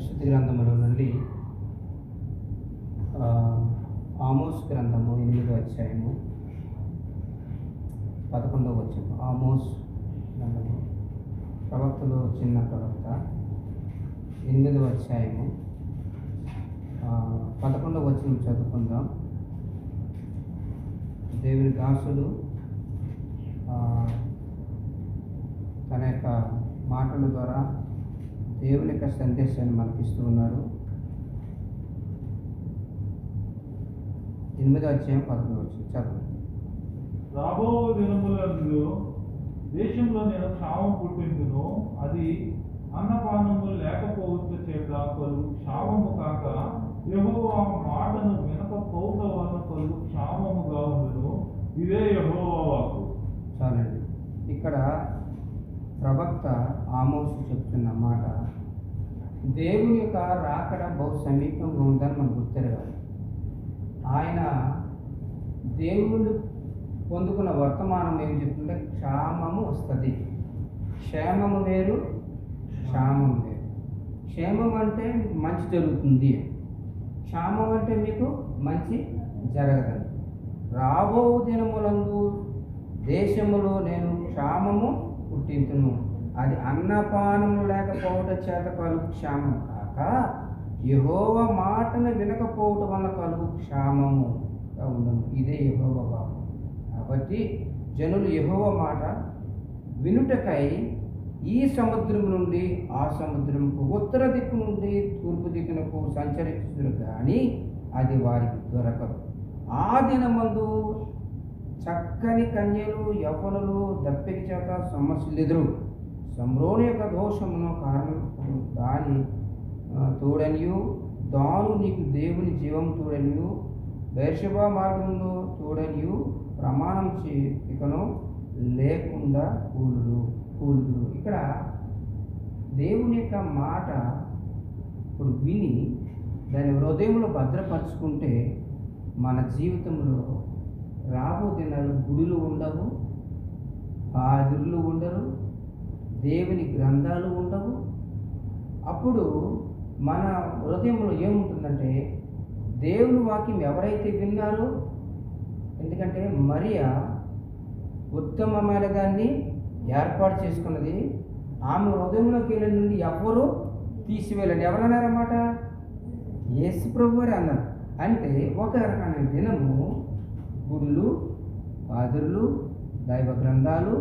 పరిశుద్ధ గ్రంథములో నుండి ఆమోస్ గ్రంథము 8వ అధ్యాయము 11వ వచనం. ఆమోస్ గ్రంథము ప్రవక్తలో చిన్న ప్రవక్త 8వ అధ్యాయము 11వ వచనం చదువుకుందాం. దేవుని దాసుడు తన యొక్క మాటల ద్వారా దేవుని యొక్క సందేశాన్ని మనకిస్తూ ఉన్నాడు. 8వ అధ్యాయం 11వ వచనం చదవండి. రాబో దినములందు దేశంలో నేను క్షామం పుట్టిందును, అది అన్నపానములు లేకపోవచ్చు చేత కలుగు క్షామము కాక యెహోవా మాటను వినకపోవుట వలన కలుగు క్షామముగా ఉండును. ఇదే యెహోవా వాక్కు. చాలండి. ఇక్కడ ప్రవక్త ఆమోసు చెప్తున్న మాట, దేవుని యొక్క రాకడ బహు సమీపంగా ఉందని మనం గుర్తెరగాలి. ఆయన దేవుడు పొందుకున్న వర్తమానం ఏం చెప్తుంటే క్షామము వస్తుంది. క్షేమము వేరు, క్షామం వేరు. క్షేమం అంటే మీకు మంచి జరుగుతుంది, క్షామం అంటే మీకు మంచి జరగదు. రాబో దినములందు దేశములో నేను క్షామము పుట్టింతును, అది అన్నపానము లేకపోవట చేత కలుగు క్షామం కాక యెహోవా మాటను వినకపోవటం వల్ల కలుగు క్షామముగా ఉండను. ఇదే యెహోవా వాక్కు. కాబట్టి జనులు యెహోవా మాట వినుటకై ఈ సముద్రం నుండి ఆ సముద్రముకు, ఉత్తర దిక్కు నుండి తూర్పు దిక్కునకు సంచరించుదురు కానీ అది వారికి దొరకదు. ఆ దినమందు చక్కని కన్యలు యవ్వనులు దప్పిక చేత సమస్యలెదురు. సంబ్రోని యొక్క దోషమును కారణం దాని తోడనియు, దాను నీకు దేవుని జీవం తోడనియు, బెర్షెబా మార్గంలో తోడనియు ప్రమాణం ఇకను లేకుండా కూలుదురు. ఇక్కడ దేవుని యొక్క మాట ఇప్పుడు విని దాని హృదయంలో భద్రపరుచుకుంటే మన జీవితంలో రాబో దినాలు గుడులు ఉండవు, పాదులు ఉండరు, దేవుని గ్రంథాలు ఉండవు. అప్పుడు మన హృదయంలో ఏముంటుందంటే దేవుని వాక్యం ఎవరైతే విన్నారో, ఎందుకంటే మరియా ఉత్తమమైన దాన్ని ఏర్పాటు చేసుకున్నది, ఆమె హృదయంలోకి వెళ్ళిన నుండి ఎవ్వరూ తీసివేయాలండి. ఎవరన్నారన్నమాట? యేసు ప్రభు వారు అన్నారు. అంటే ఒక రకమైన దినము గుడులు, పాదులు, దైవ గ్రంథాలు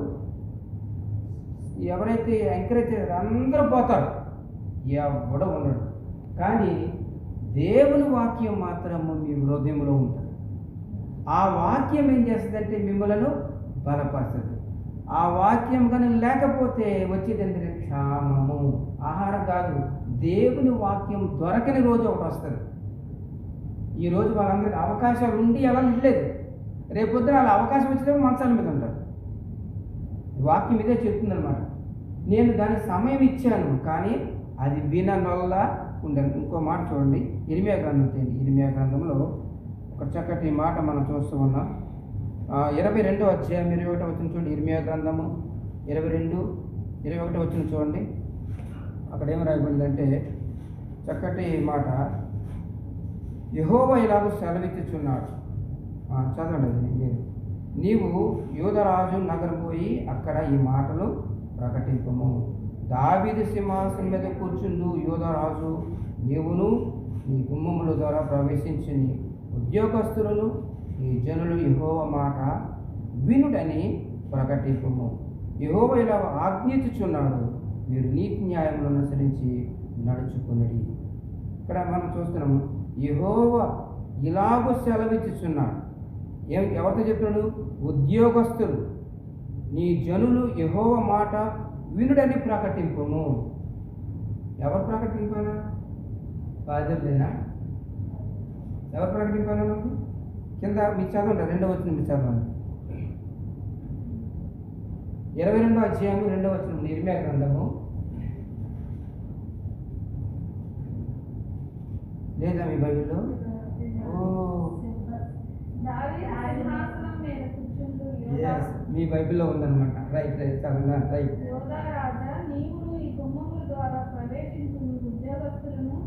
ఎవరైతే ఎంకరేజ్ చేస్తారో అందరూ పోతారు, ఎవడ ఉండడు. కానీ దేవుని వాక్యం మాత్రము మీ హృదయంలో ఉంటుంది. ఆ వాక్యం ఏం చేస్తుందంటే మిమ్మలను బలపరుస్తుంది. ఆ వాక్యం కానీ లేకపోతే వచ్చేది ఏంటంటే క్షామము. ఆహారం కాదు, దేవుని వాక్యం దొరకని రోజు ఒకటి వస్తుంది. ఈరోజు వాళ్ళందరికీ అవకాశాలు ఉండి ఎలా లేదు, రేపొద్దున వాళ్ళ అవకాశం వచ్చినప్పుడు మంచాల మీద ఉంటారు. వాక్యం ఇదే చెప్తుందనమాట. నేను దానికి సమయం ఇచ్చాను కానీ అది విననొల్లా ఉండాలి. ఇంకో మాట చూడండి, ఇర్మియా గ్రంథం తీయండి. ఇర్మియా గ్రంథంలో ఒక చక్కటి మాట మనం చూస్తూ ఉన్నాం. 22వ అధ్యాయం 21వ వచనం చూడండి. ఇర్మియా గ్రంథము 22:21 వచనం చూడండి. అక్కడ ఏం రాయబడిందంటే చక్కటి మాట, యెహోవా ఇలాగ సెలవిచ్చుచున్నాడు. చదవండి అది మీరు. నీవు యూదరాజు నగరం పోయి అక్కడ ఈ మాటలు ప్రకటింపము. దావీదు సింహాసనం మీద కూర్చుండు యూదరాజు, నీవును నీ గుమ్మముల ద్వారా ప్రవేశించిన ఉద్యోగస్తులను ఈ జనులు యెహోవా మాట వినుడని ప్రకటింపము. యెహోవా ఇలా ఆజ్ఞించుచున్నాడు, మీరు నీతి న్యాయములను అనుసరించి నడుచుకునేది. ఇక్కడ మనం చూస్తున్నాము, యెహోవా ఇలాగూ సెలవిచ్చుచున్నాడు. ఎవరితో చెప్తున్నాడు? ఉద్యోగస్తులు, నీ జనులు యెహోవా మాట వినుడని ప్రకటింపము. ఎవరు ప్రకటింపాలా? పాదర్లేనా? ఎవరు ప్రకటింపాలా? మనకు కింద మీరు చదవండి, 2వ వచనం మీరు చదవండి. 22వ అధ్యాయం 2వ వచనం ఇర్మియా గ్రంథము. లేదా మీ బైబిల్లో? మీ బైబిల్లో ఉందన్నమాట. రైట్ చదవండి. రైట్. యోధా రాజా, నీవును ఈ గుమ్మముల ద్వారా ప్రవేశించు ఉద్యోగస్తులను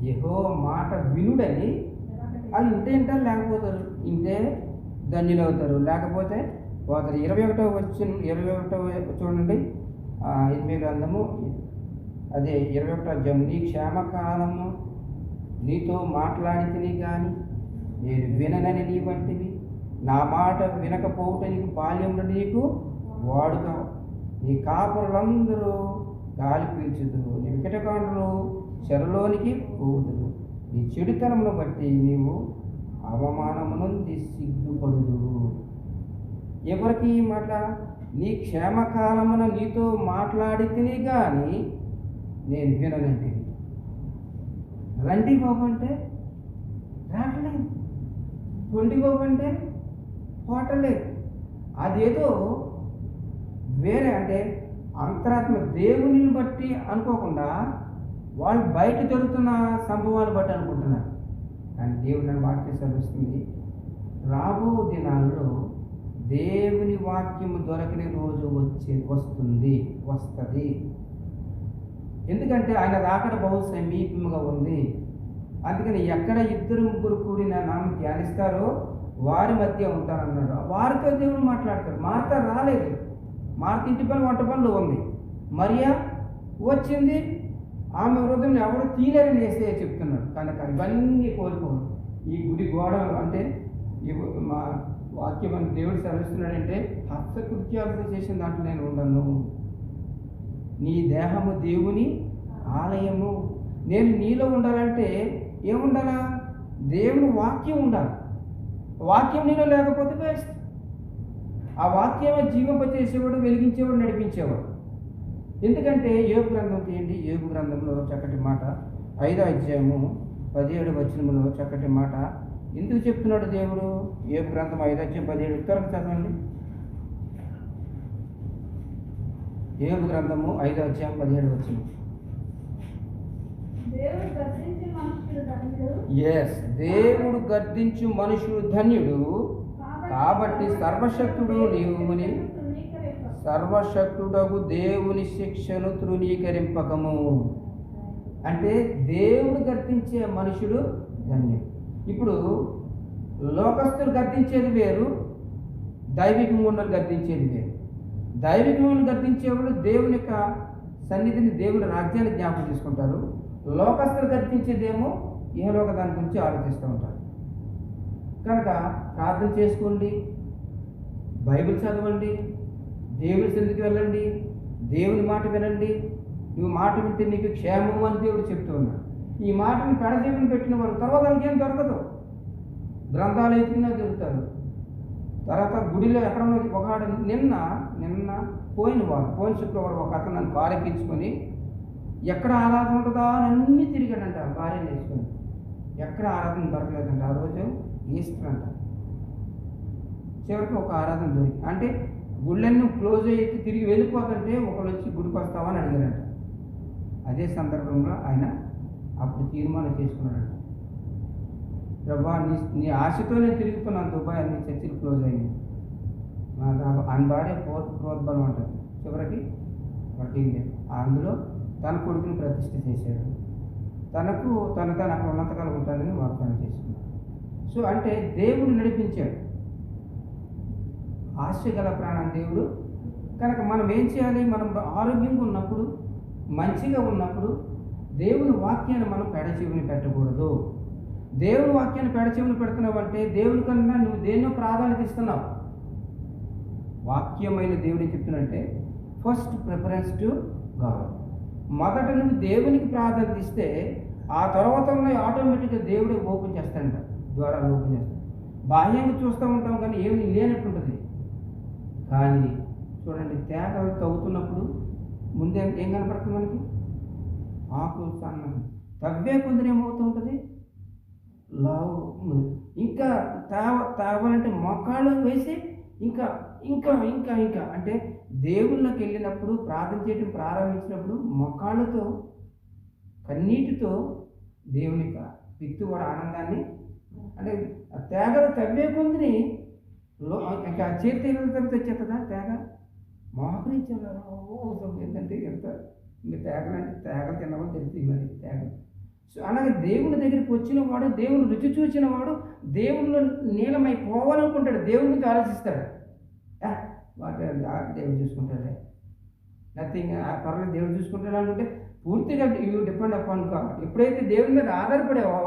యెహోవా మాట వినుడని అది ఇంటారు లేకపోతారు, ఇంటే ధన్యులవుతారు, లేకపోతే పోతారు. 21 చూడండి, 8 గ్రంథము అదే 21 అధ్యాయం. నీ క్షేమకాలము నీతో మాట్లాడితిని కానీ నేను విననని నీ వంటివి, నా మాట వినకపోవుట నీకు బాల్యంలో నీకు వాడుక. నీ కాపురులందరూ గాలి పీల్చుదురు, నీ వికటకాండ్రులు చెరలోనికి పోవుదురు. నీ చెడుతనమును బట్టి నీవు అవమానమునంది సిగ్గుపడుదువు. ఎవరికి ఈ మాట? నీ క్షేమకాలమున నీతో మాట్లాడితిని కానీ నేను విననంటిని. రండి బాబు అంటే రావట్లేదు, కొండి బాబు అంటే పోవట్లేదు. అదేదో వేరే అంటే అంతరాత్మ దేవునిని బట్టి అనుకోకుండా వాళ్ళు బయట జరుగుతున్న సంభవాన్ని బట్టి అనుకుంటున్నారు. కానీ దేవుడు నన్ను వాక్యం సెలవిస్తుంది, రాబో దినాల్లో దేవుని వాక్యము దొరకని రోజు వస్తుంది. ఎందుకంటే ఆయన రాకడ బహు సమీపంగా ఉంది. అందుకని ఎక్కడ 2-3 కూడి నా నామం ధ్యానిస్తారో వారి మధ్య ఉంటానన్నాడు. వారితో దేవుడు మాట్లాడతాడు. మార్త రాలేదు, మార్త ఇంటి పని వంట పనులు ఉంది. మరియా వచ్చింది, ఆమె హృదయం ఎవరు తీలేరని వేసే చెప్తున్నాడు. కనుక ఇవన్నీ కోల్పోను. ఈ గుడి గోడ అంటే మా వాక్యం అని దేవుడు సెలవిస్తున్నాడంటే హస్తకృత్యాలతో చేసిన దాంట్లో నేను ఉండను. నీ దేహము దేవుని ఆలయము. నేను నీలో ఉండాలంటే ఏముండాలా? దేవుని వాక్యం ఉండాలి. వాక్యం నీలో లేకపోతే వేస్ట్. ఆ వాక్యమే జీవింపచేసేవాడు, వెలిగించేవాడు, నడిపించేవాడు. ఎందుకంటే యోబు గ్రంథం తీయండి. యోబు గ్రంథంలో చక్కటి మాట, 5వ అధ్యాయము 17వ వచనములో చక్కటి మాట ఎందుకు చెప్తున్నాడు దేవుడు? యోబు గ్రంథం 5వ అధ్యాయం 17 త్వరగా చదవండి. యోబు గ్రంథము 5వ అధ్యాయం 17వ వచనం. దేవుడు గద్దించు మనుషుడు ధన్యుడు, కాబట్టి సర్వశక్తుడు నీవుని సర్వశక్తుడగు దేవుని శిక్షను తృణీకరింపకము. అంటే దేవుడు గద్దించే మనుషుడు ధన్యుడు. ఇప్పుడు లోకస్తులు గద్దించేది వేరు, దైవికమును గద్దించేది వేరు. దైవికమును గద్దించేవాడు దేవుని యొక్క సన్నిధిని, దేవుని రాజ్యాన్ని జ్ఞాపకం చేసుకుంటారు. లోకస్తులు గద్దించేదేమో ఇహలోక దాని గురించి ఆలోచిస్తూ ఉంటారు. కనుక ప్రార్థన చేసుకోండి, బైబిల్ చదవండి, దేవుని సన్నిధికి వెళ్ళండి, దేవుని మాట వినండి. నువ్వు మాట వింటే నీకు క్షేమం అని దేవుడు చెప్తూ ఉన్నాడు. ఈ మాటని పెడదేవుని పెట్టిన వారు తర్వాత వాళ్ళకేం దొరకదు. గ్రంథాలు ఎత్తుకున్నా దొరుకుతారు. తర్వాత గుడిలో ఎక్కడ ఒకడు నిన్న పోయిన శుక్రవారం ఒక అతను నన్ను కారెక్కించుకొని ఎక్కడ ఆరాధన ఉంటుందా అని అన్నీ తిరిగాడంట. భార్యను వేసుకొని ఎక్కడ ఆరాధన దొరకలేదంట. ఆ రోజు ఈస్టర్ అంట. చివరికి ఒక ఆరాధన దొరికి, అంటే గుళ్ళన్నీ క్లోజ్ అయ్యి తిరిగి వెళ్ళిపోతుంటే ఒకళ్ళు వచ్చి గుడికి వస్తావని అడిగారంట. అదే సందర్భంలో ఆయన అప్పుడు తీర్మానం చేసుకున్నాడంట, ప్రభా నీ ఆశతో నేను తిరుగుతున్నాను దుబాయ్, అన్ని చర్చిలు క్లోజ్ అయ్యాయి. ఆయన భార్య ప్రోద్బలం అంటారు. చివరికి వర్కింగ్ అందులో తన కొడుకుని ప్రతిష్ఠ చేశాడు. తను అక్కడ ఉన్నంతకాలం ఉంటానని వాగ్దానం చేసుకున్నాడు. సో అంటే దేవుడు నడిపించాడు ఆశ గల ప్రాణం దేవుడు. కనుక మనం ఏం చేయాలి? మనం ఆరోగ్యంగా ఉన్నప్పుడు, మంచిగా ఉన్నప్పుడు దేవుని వాక్యాన్ని మనం పెడచెవిని పెట్టకూడదు. దేవుని వాక్యాన్ని పెడచెవిని పెడుతున్నావు అంటే దేవుని కన్నా నువ్వు దేన్నో ప్రాధాన్యత ఇస్తున్నావు. వాక్యమైన దేవుడు ఏం చెప్తున్నంటే ఫస్ట్ ప్రిఫరెన్స్ టు గాడ్. మొదట నువ్వు దేవునికి ప్రాధాన్యత ఇస్తే ఆ తర్వాత ఆటోమేటిక్గా దేవుడు ఓపెన్ చేస్తాడంట, ద్వారాలు ఓపెన్ చేస్తాడు. బాహ్యంగా చూస్తూ ఉంటాం కానీ ఏమి లేనట్టుంటుంది. కానీ చూడండి, తేగలు తవ్వుతున్నప్పుడు ముందే ఏం కనపడుతుంది మనకి? ఆకు సన్నం తవ్వే కొందరు ఏమవుతూ ఉంటుంది, లావు. ఇంకా తావాలంటే మొక్కలు వేసి ఇంకా ఇంకా ఇంకా ఇంకా అంటే దేవుళ్ళకి వెళ్ళినప్పుడు ప్రార్థన చేయడం ప్రారంభించినప్పుడు మొక్కలతో కన్నీటితో దేవుని పిత్తువాడు ఆనందాన్ని, అంటే తేగలు తవ్వే కొందిని ఇంకా చేతి తగ్గితే వచ్చేస్తుందా తేగ మోహరించారు. ఏంటంటే ఎంత మీరు తేగలంటే తేగలు తిన్నవాళ్ళు తెలుస్తుంది. మరి తేగ సో అలాగే దేవుని దగ్గరికి వచ్చిన వాడు, దేవుని రుచి చూసిన వాడు దేవుళ్ళు నీలమై పోవాలనుకుంటాడు. దేవుని గురించి ఆలోచిస్తాడు. వాటి దేవుడు చూసుకుంటాడే, నథింగ్, పర్లేదు దేవుడు చూసుకుంటాడు అనుకుంటే పూర్తిగా యూ డిపెండ్ అపాన్ గాడ్. ఎప్పుడైతే దేవుని మీద ఆధారపడావో,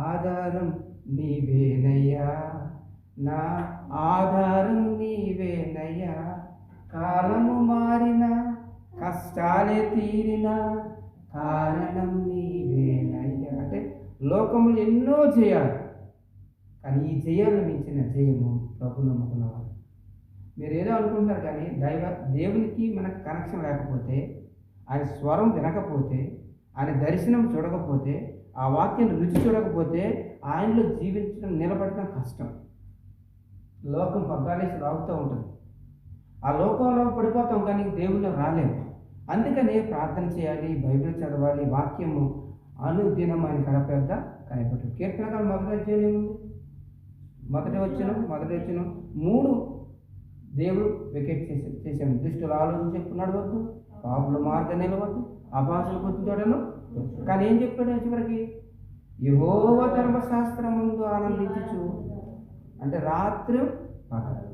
ఆధారం నీవేనయ్యా, నా ఆధారం నీవేనయ్యా, కాలము మారిన కష్టాలే తీరిన కారణం నీవేనయ్యా. అంటే లోకములు ఎన్నో జయాలు, కానీ ఈ జయాలు మించిన జయము ప్రభు నమ్ముకున్నవారు. మీరు ఏదో అనుకుంటున్నారు, కానీ దేవునికి మనకు కనెక్షన్ లేకపోతే, ఆయన స్వరం వినకపోతే, ఆయన దర్శనం చూడకపోతే, ఆ వాక్యం రుచి చూడకపోతే ఆయనలో జీవించడం, నిలబడటం కష్టం. లోకం పగ్గాలేసి రాగుతూ ఉంటుంది. ఆ లోకంలో పడిపోతాం, కానీ దేవుళ్ళు రాలేము. అందుకనే ప్రార్థన చేయాలి, బైబిల్ చదవాలి, వాక్యము అనుదినం ఆయన గడపేద్దా కనిపెట్టు. కీర్తనకాలు మొదటి వచ్చిన 3 దేవుడు వికెట్ చేశాను. దుష్టులు ఆలోచన చెప్పుకున్నాడు వద్దు, పాపుల మార్గం నిలవద్దు, అభాషలు గుర్తుచోడను. కానీ ఏం చెప్పాడు చివరికి? యెహోవా ధర్మశాస్త్రం ముందు ఆనందించు. అంటే రాత్రి పగలు.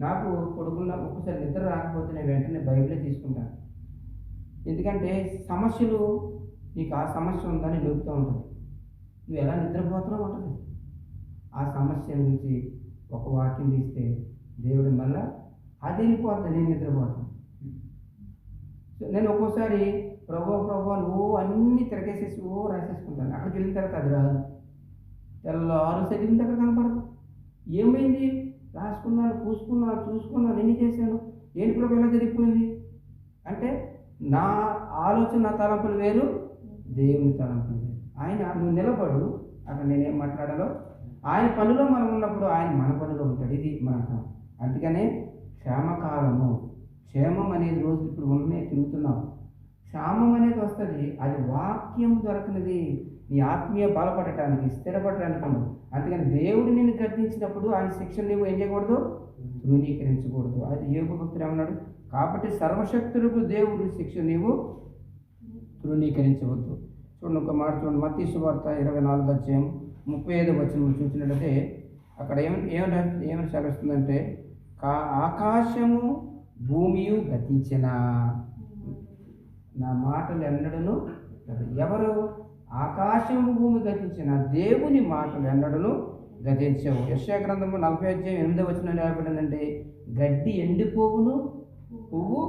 నాకు కొడుకున్న ఒక్కసారి నిద్ర రాకపోతే నేను వెంటనే బైబిలే తీసుకుంటాను. ఎందుకంటే సమస్యలు, నీకు ఆ సమస్య ఉందని నొప్పుతూ ఉంటుంది, నువ్వు ఎలా నిద్రపోతున్నావు ఉంటుంది. ఆ సమస్య నుంచి ఒక వాక్యం తీస్తే దేవుడి వల్ల అది వెళ్ళిపోతుంది, నేను నిద్రపోతాను. నేను ఒక్కోసారి ప్రభు అన్నీ తిరగేసేసి రాసేసుకుంటాను. అక్కడికి వెళ్ళిన తర్వాత అది రాదు. తెల్లారు చదివిన దగ్గర కనపడదు. ఏమైంది? రాసుకున్నాను, పూసుకున్నాను, చూసుకున్నాను, ఎన్ని చేశాను, ఏంటి ప్రభు ఎలా జరిగిపోయింది అంటే, నా ఆలోచన, నా తలంపులు వేరు, దేవుని తలంపులు వేరు. ఆయన నువ్వు నిలబడు, అక్కడ నేనేం మాట్లాడాలో, ఆయన పనిలో మనం ఉన్నప్పుడు ఆయన మన పనిలో ఉంటాడు. ఇది మనకు. అందుకనే క్షేమకాలము, క్షేమం అనేది రోజు ఇప్పుడు ఉన్నాయి, తిరుగుతున్నాం. క్షేమం అనేది వస్తుంది, అది వాక్యం దొరకనిది. నీ ఆత్మీయ బలపడటానికి, స్థిరపడటానికి ఉండదు. అందుకని దేవుడు నిన్ను గర్దించినప్పుడు ఆయన శిక్షణ నువ్వు ఏం చేయకూడదు, తృణీకరించకూడదు. అది యోబు భక్తుడు ఏమన్నాడు? కాబట్టి సర్వశక్తులకు దేవుడు శిక్ష నీవు తృణీకరించవద్దు. చూడండి, ఒక మాట చూడండి, మత్తయి సువార్త 24:35 చూసినట్లయితే అక్కడ ఏమని సెలవుస్తుందంటే, ఆకాశము భూమియు గతించిన నా మాటలు ఎన్నడను. ఎవరు? ఆకాశము భూమి గతించిన దేవుని మాటలు ఎన్నడను గతించవు. యెషయా గ్రంథము 40:8 రాయబడిందంటే, గడ్డి ఎండిపోవును, పువ్వు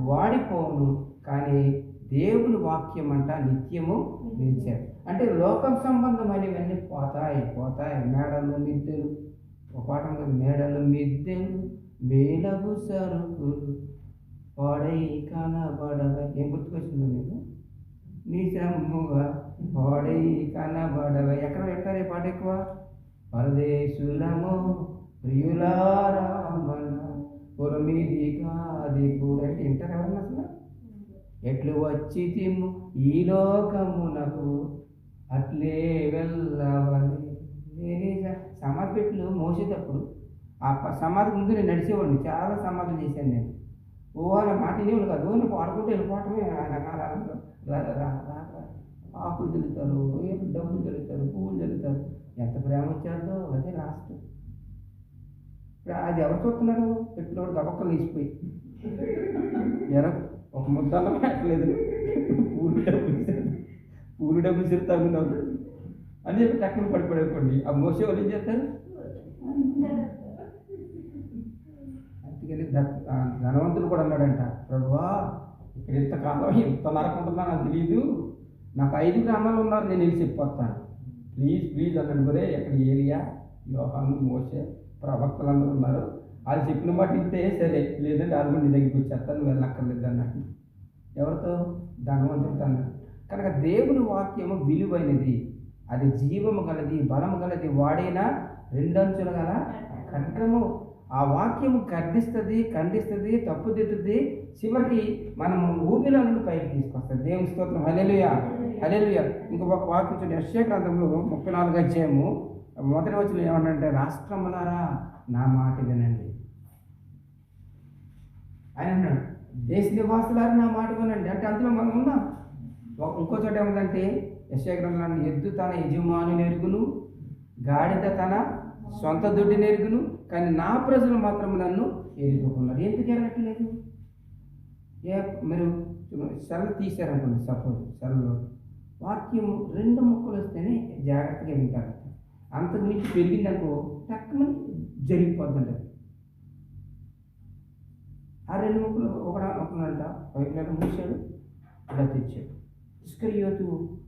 వాడిపోవును, కానీ దేవుని వాక్యం అంట నిత్యము నిలిచారు. అంటే లోకం సంబంధమైనవన్నీ పోతాయి. మేడలు మిద్దెలు, ఒక పాఠం కదా, మేడలు మిద్దెలు మేలగు సరుకులు పాడై కనబడవై. ఏం గుర్తుకొచ్చిందో మీకు? నిజముగా పాడై కనబడవై. ఎక్కడ పెట్టారు ఈ పాట ఎక్కువ? పరదేశులము ప్రియులారా మన పొరమిది కాది కూడా. అంటే వింటారు ఎవరన్నా అసలు? ఎట్లు వచ్చి తిమ్ము ఈ లోకమునకు అట్లే వెళ్ళవని. సమాధి పెట్లు మోసేటప్పుడు ఆ సమాధి ముందు నేను నడిచేవాడిని, చాలా సమాధులు చేశాను నేను. అలా మాట వినేవాళ్ళు కాదు, నువ్వు పాడుకుంటూ వెళ్ళిపోవటమే. ఆకులు జరుగుతారు, డబ్బులు జరుగుతారు, పువ్వులు జరుగుతారు. ఎంత ప్రేమ వచ్చారో అదే లాస్ట్. అది ఎవరు చూస్తున్నారు? పెట్టినోడు గబక్కలు తీసిపోయి ఒక ముద్దలో పెట్టలేదు, పూలు డబ్బులు చెప్తాను అని చెప్పి టక్కులు పడిపోయి ఆ మోసే వాళ్ళు ఏం చేస్తారు? అందుకని ధనవంతుడు కూడా అన్నాడంట, ప్రభువా ఇక్కడ ఇంతకాలం ఎంత నరకుంటుందా నాకు తెలియదు, నాకు 5 గ్రామాలు ఉన్నారు, నేను వెళ్ళి చెప్పొస్తాను, ప్లీజ్ అన్నాడు. మరే ఎక్కడ ఏలియా, యోహాను, మోసే, ప్రవక్తలందరూ ఉన్నారు, వాళ్ళు చెప్పిన మాట ఇంతే సరే, లేదంటే వాళ్ళు నీ దగ్గరికి వచ్చేస్తాను, నువ్వు వెళ్ళక్కర్లేదు అన్నట్టు. ఎవరితో? ధనవంతుడితో అన్నాడు. కనుక దేవుని వాక్యము విలువైనది, అది జీవము గలది, బలము గలది, వాడైనా 2 అంచులు గల ఖడ్గము. ఆ వాక్యము ఖండిస్తుంది, తప్పుదిద్దుతుంది, చివరికి మనం ఊపిలో నుండి పైకి తీసుకొస్తుంది. దేవుని స్తోత్రం. హల్లెలూయా. ఇంకొక వాక్యం చూడండి, యెషయా గ్రంథంలో 34:1 ఏమన్నంటే, రాష్ట్రములారా నా మాట వినండి. ఆయన అన్నాడు, దేశ నివాసులారా నా మాట వినండి. అంటే అందులో మనం ఉన్నాం. ఇంకో చోట ఏముందంటే యెషయా గ్రంథంలో ఎద్దు తన యజమాని నెరుగును, గాడిద తన సొంత దుడ్డి నెరుగును, కానీ నా ప్రజలు మాత్రం నన్ను ఎరుగుకున్నారు. ఎందుకు ఎరగట్లేదు? మీరు సెల్ తీశారనుకోండి, సపోజ్ సెల్లో వాక్యం 2 ముక్కలు వస్తేనే జాగ్రత్తగా వింటారు. అంతకు మించి పెరిగిందనుకో టక్కుమని జరిగిపోద్దంట. ఆ 2 ముక్కలు ఒకడంట పైపులను మూసాడు, ఇలా తెచ్చాడు. ఇస్కరియోతు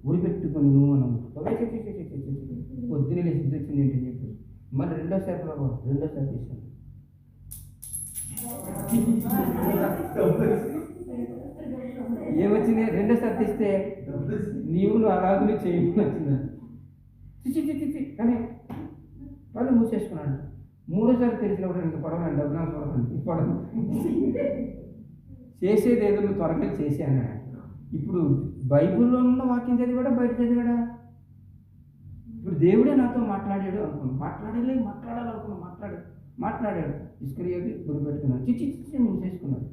ఉరిపెట్టుకొని నువ్వు అని పొద్దున్నే లేచి తెచ్చింది ఏంటని చెప్పి మళ్ళీ రెండోసారి తీసాను. ఏమొచ్చింది? రెండోసారి తీస్తే నువ్వు అలాగే చేయమని వచ్చిందండి. చిచి కానీ వాళ్ళు మూసేసుకున్నాడు. మూడోసారి తెలిసినప్పుడు ఇంకా పడవ డబ్బులు చూడకండి పడవ చేసేది ఏదో నువ్వు త్వరగా చేసే అన్నాడు. ఇప్పుడు బైబిల్లో ఉన్న వాక్యం చదివాడా, బయట చదివాడా? ఇప్పుడు దేవుడే నాతో మాట్లాడాడు అనుకున్నాను. మాట్లాడాడు. ఇస్కరియోతు గురిపెట్టుకున్నాడు. చిచి మూసేసుకున్నాడు.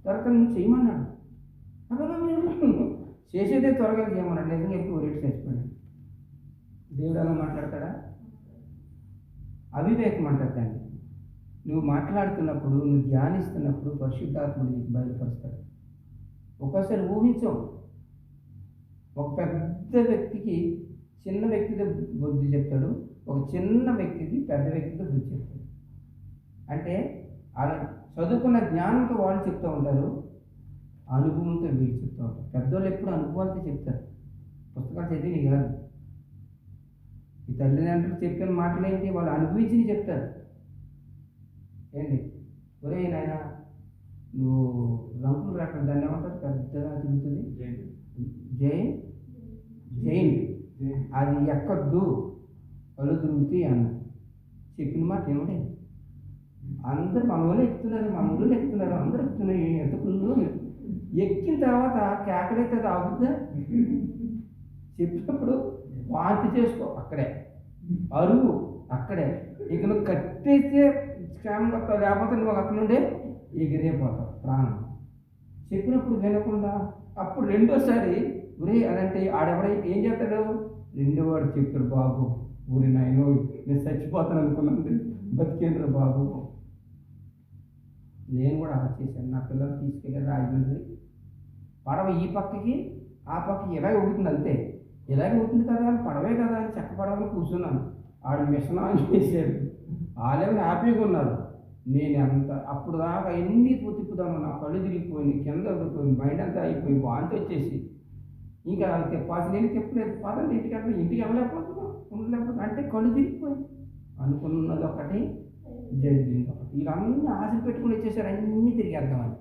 తర్వాత నువ్వు చేయమన్నాడు. చేసేదే త్వరగా చేయమన్నాడు. నిజంగా ఎక్కువ రేటు చచ్చిపోయాడు. దేవుడు అలా మాట్లాడతాడా? అవివేకం అంటారు దాన్ని. నువ్వు మాట్లాడుతున్నప్పుడు, నువ్వు ధ్యానిస్తున్నప్పుడు పరిశుద్ధాత్ముడు నీకు బయలుపరుస్తాడు. ఒక్కోసారి ఊహించవు. ఒక పెద్ద వ్యక్తికి చిన్న వ్యక్తితో బుద్ధి చెప్తాడు, ఒక చిన్న వ్యక్తికి పెద్ద వ్యక్తితో బుద్ధి చెప్తాడు. అంటే అలా చదువుకున్న జ్ఞానంతో వాళ్ళు చెప్తూ ఉంటారు, అనుభవంతో వీళ్ళు చెప్తూ ఉంటారు. పెద్దోళ్ళు ఎప్పుడు అనుభవాలతో చెప్తారు, పుస్తకాలు చదివి కాదు. ఈ తల్లిదండ్రులు చెప్పిన మాటలు ఏంటి? వాళ్ళు అనుభవించి చెప్తారు. ఏంటి ఒరే నాయన నువ్వు రంగులు రాకుండా దాన్ని ఏమంటారు? పెద్దగా తిరుగుతుంది జైన్ అది ఎక్కద్దు, కళ్ళు తిరుగుతాయి అన్న చెప్పిన మాట ఏమిటి? అందరూ మన ఊళ్ళో ఎక్కుతున్నారు, అందరూ ఎక్కుతున్నారు. ఎంత కుళ్ళు! ఎక్కిన తర్వాత కేకలైతే అది ఆగుద్దా? చెప్పినప్పుడు వాంతి చేసుకో అక్కడే, అరువు అక్కడే. ఇక నువ్వు కట్టేస్తే క్షేమం వస్తావు, లేకపోతే నువ్వు అక్కడ నుండే ఎగిరైపోతావు ప్రాణం. చెప్పినప్పుడు వినకుండా అప్పుడు రెండోసారి ఒరే అదంటే ఆడెవడ ఏం చేస్తాడు? రెండోవాడు చెప్తాడు, బాబు ఊరి నాయన నేను చచ్చిపోతాను అనుకున్నాను, బతికేంద్ర బాబు. నేను కూడా అలా చేశాను. నా పిల్లలు తీసుకెళ్ళి రాజమండ్రి పడవ ఈ పక్కకి ఆ పక్కకి ఇలాగే ఊగుతుంది, అంతే ఇలాగే ఊగుతుంది కదా అని పడవే కదా అని చెక్క పడవని కూర్చున్నాను. ఆడు మిషన్ ఆన్ చేశాడు, వాళ్ళేమో హ్యాపీగా ఉన్నారు. నేను అంత అప్పుడు దాకా ఎన్ని తిప్పుదాను, నా కళ్ళు తిరిగిపోయి కింద పడిపోయి మైండ్ అంతా అయిపోయి వాంతి వచ్చేసి ఇంకా తిప్పాల్సి నేను తిప్పలేదు. పదండి ఇంటికి వెళ్ళలేకపోతున్నాను, ఉండలేకపోతున్నా అంటే కళ్ళు తిరిగిపోయి అనుకున్నది ఒకటి జరిగింది ఒకటి. వీళ్ళన్నీ ఆశలు పెట్టుకుని వచ్చేసారు, అన్నీ తిరిగేద్దామని.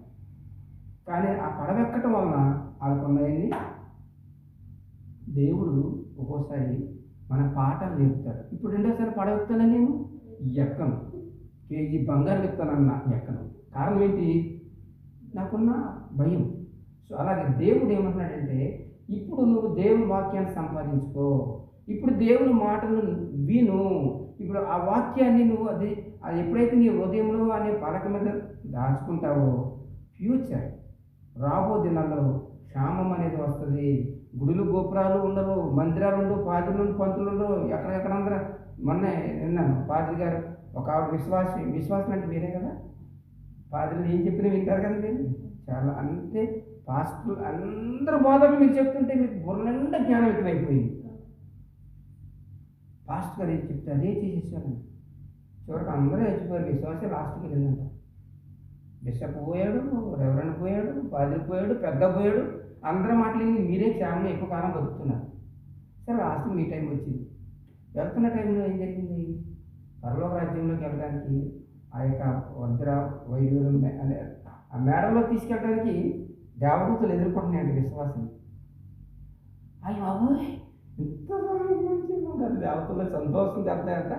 కానీ ఆ పడవ ఎక్కటం వలన వాళ్ళకున్నాయన్ని దేవుడు ఒక్కోసారి మన పాఠాలు నేర్పుతాడు. ఇప్పుడు రెండోసారి పడవ ఎక్కుతానా? నేను ఎక్కను. కేజీ బంగారం ఎక్కుతానన్నా ఎక్కను. కారణం ఏంటి? నాకున్న భయం. సో అలాగే దేవుడు ఏమంటున్నాడంటే, ఇప్పుడు నువ్వు దేవుని వాక్యాన్ని సంపాదించుకో, ఇప్పుడు దేవుని మాటలు విను. ఇప్పుడు ఆ వాక్యాన్ని నువ్వు అది ఎప్పుడైతే నీ హృదయంలో అనే పలక మీద దాచుకుంటావో ఫ్యూచర్ రాబో దినాల్లో క్షామం అనేది వస్తుంది. గుడులు గోపురాలు ఉండవు, మందిరాలు ఉండవు, పాదులు ఉండవు, పంతులు ఉండవు, ఎక్కడెక్కడందరూ. మొన్న విన్నాను, పాదిరి గారు ఒక ఆవిడ విశ్వాసం అంటే వేరే కదా. పాదిరిలు ఏం చెప్పినా వింటారు కదా మీరు. చాలా అంతే పాస్టర్లు అందరూ బోధకులు మీరు చెప్తుంటే మీకు బుర్ర నిండా జ్ఞానం ఎక్కువైపోయింది. పాస్టర్ గారు ఏం చెప్తే అదే చేసేసారండి. చివరికి అందరూ చచ్చిపోయారు. విశ్వాసం లాస్ట్కి వెళ్ళిందంట. బిషప్ పోయాడు, రెవరెండ్ పోయాడు, పాదిరి పోయాడు, పెద్ద పోయాడు. అందరూ మాట్లాడి మీరే క్షేమంగా ఎక్కువ కాలం బతుకుతున్నారు. సరే లాస్ట్ మీ టైం వచ్చింది. వెళ్తున్న టైంలో ఏం జరిగింది? పరలోక రాజ్యంలోకి వెళ్ళడానికి ఆ యొక్క వజ్ర వైడూర్యం అనే ఆ మేడలో తీసుకెళ్ళడానికి దేవదూతలు ఎదుర్కొంటున్నాయండి విశ్వాసం. అయ్యి బాబోయ్ ఎంత మంచిగా దేవతల్లో సంతోషం జరుగుతాయంట.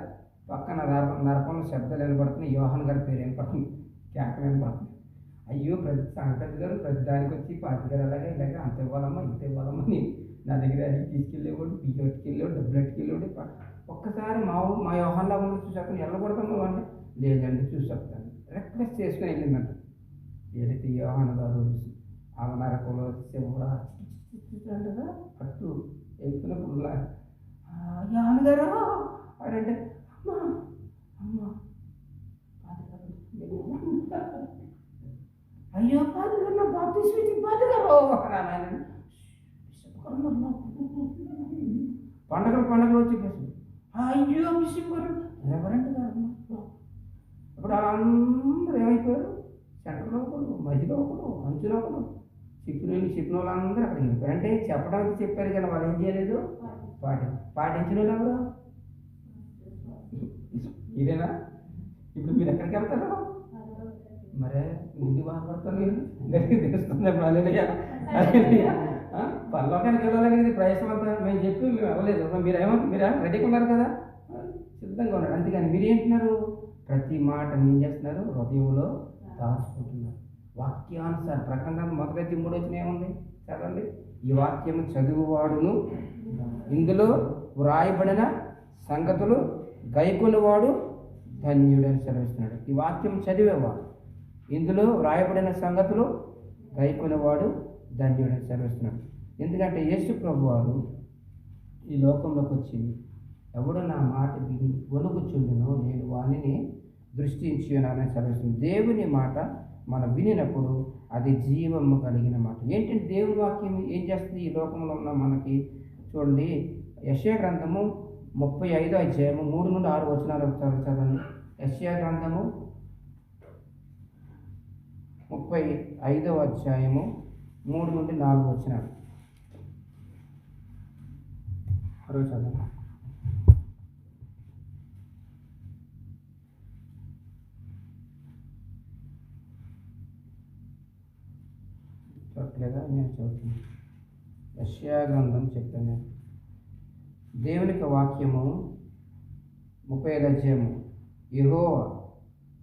పక్కన నరకంలో శబ్దాలు వినపడుతున్నాయి, యోహాన్ గారి పేరు వినపడుతుంది, కేకలు వినపడుతుంది. అయ్యో ప్రతి సంగతి గారు ప్రతి దానికి వచ్చి పార్టీ గారు అలాగే ఇలాగే అంత ఇవ్వాలమ్మా ఇంత ఇవ్వాలమ్మా నేను నా దగ్గర అది తీసుకెళ్ళేవాడు, బియ్యం ఎట్టుకెళ్ళేవాడు, డబ్బులు ఎట్టుకెళ్ళేవాడు. ఒక్కసారి మా యోహాన్లా ఉండి చూసాను వెళ్ళకూడదు అంటే లేదండి చూసి చెప్తాను రిక్వెస్ట్ చేసుకుని వెళ్ళిందంట. ఏదైతే యోహాన్ గారు ఆమె నరకంలో శివురా అంటదా అట్టు ఎక్కుతున్నప్పుడు ఆమె గారు అంటే అమ్మా అమ్మా అయ్యో పాదుగారు నా బాప్తిస్మిచ్చి పాదుగారు పండగలు వచ్చి అయ్యో బిషప్ గారు రెవరెంట్ గారు ఇప్పుడు వాళ్ళందరూ ఏమైపోయారు? సెంటర్లో ఒకడు, మధ్యలో ఒకడు, అంచులో ఒకడు, చెప్పిన వాళ్ళందరూ అక్కడికి వెళ్ళిపోయారు. అంటే చెప్పడానికి చెప్పారు కానీ వాళ్ళు ఏం చేయలేదు, పాటించిన వాళ్ళు ఎవరు? ఇదేనా? ఇప్పుడు మీరు ఎక్కడికి వెళ్తారు? మరే ముందు బాధపడతారు, గట్టిగా తెలుస్తుంది. పల్లోకానికి వెళ్ళాలని ప్రయత్నం అంతా మేము చెప్పి మేము అవ్వలేదు. మీరు రెడీగా ఉన్నారు కదా, సిద్ధంగా ఉన్నారు. అంతేగాని మీరు ఏంటున్నారు? ప్రతి మాటని ఏం చేస్తున్నారు? హృదయంలో దాచుకుంటున్నారు. వాక్యానుసారం ప్రకటన మొదటి 3 వచ్చిన ఏముంది చదవండి. ఈ వాక్యము చదువువాడును ఇందులో వ్రాయబడిన సంగతులు గైకొనివాడు ధన్యుడని సెలవిస్తున్నాడు. ఈ వాక్యం చదివేవాడు, ఇందులో వ్రాయబడిన సంగతులు గైకొనివాడు ధన్యుడని సెలవిస్తున్నాడు. ఎందుకంటే యేసు ప్రభువారు ఈ లోకంలోకి వచ్చి ఎవడు నా మాట విని వణుకుచుండునో నేను వానిని దృష్టించున్నానని సెలవిస్తుంది. దేవుని మాట మనం వినినప్పుడు అది జీవము కలిగిన మాట. ఏంటంటే దేవుని వాక్యం ఏం చేస్తుంది ఈ లోకంలో ఉన్న మనకి? చూడండి, యెషయా గ్రంథము 35వ అధ్యాయము 3 నుండి 6 వచనాలు చదవండి. యెషయా గ్రంథము 35వ అధ్యాయము 3 నుండి 4 వచనాలు చదవండి. చెప్పలేదా? నేను చదువుతున్నాను. యెషయా గ్రంథం చెప్పాను. దేవునికి వాక్యము 35వ అధ్యాయము. యెహోవా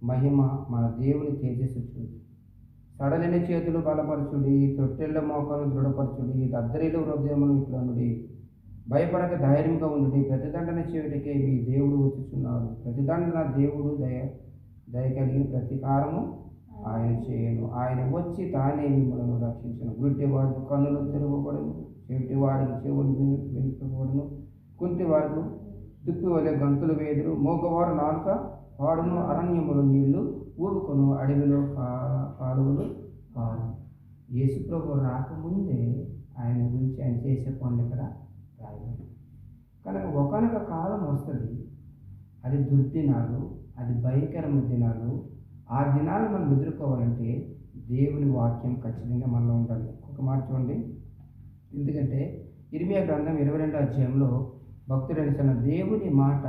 మహిమ మన దేవుని తేజస్సు చూడు. సడలిన చేతులు బలపరచుడి, తొట్టెళ్ళ మోకాలు దృఢపరచుడి, దద్దరిలో హృదయములు ఇట్లనుడి. భయపడక ధైర్యంగా ఉండుడి. ప్రతిదండన చేయుటకే మీ దేవుడు వచ్చుచున్నాడు. ప్రతిదండన దేవుడు దయ కలిగిన ప్రతీకారము ఆయన చేయను. ఆయన వచ్చి తానే మిమ్మల్ని రక్షించను. గుడ్డి వారికి కన్నులు తెరవబడును, చెవిటి వారికి చెవులు వినిపించబడును, కుంటి వారికి దుప్పి వలె గంతులు వేదురు, మోగవారు నాలుక వాడును, అరణ్యములు నీళ్లు ఊరుకొను, అడవిలో కాలువలు పారు. యేసుప్రభు రాకముందే ఆయన గురించి ఆయన చేసే పనులు ఇక్కడ రాయబడి కనుక ఒకనొక కాలం వస్తుంది, అది దుర్దినాలు, అది భయంకరమైన దినాలు. ఆ దినాలు మనం ఎదుర్కోవాలంటే దేవుని వాక్యం ఖచ్చితంగా మనలో ఉండాలి. ఒక మాట చూడండి, ఎందుకంటే ఇర్మియా గ్రంథం 22వ అధ్యాయంలో భక్తుడు అనిసిన దేవుని మాట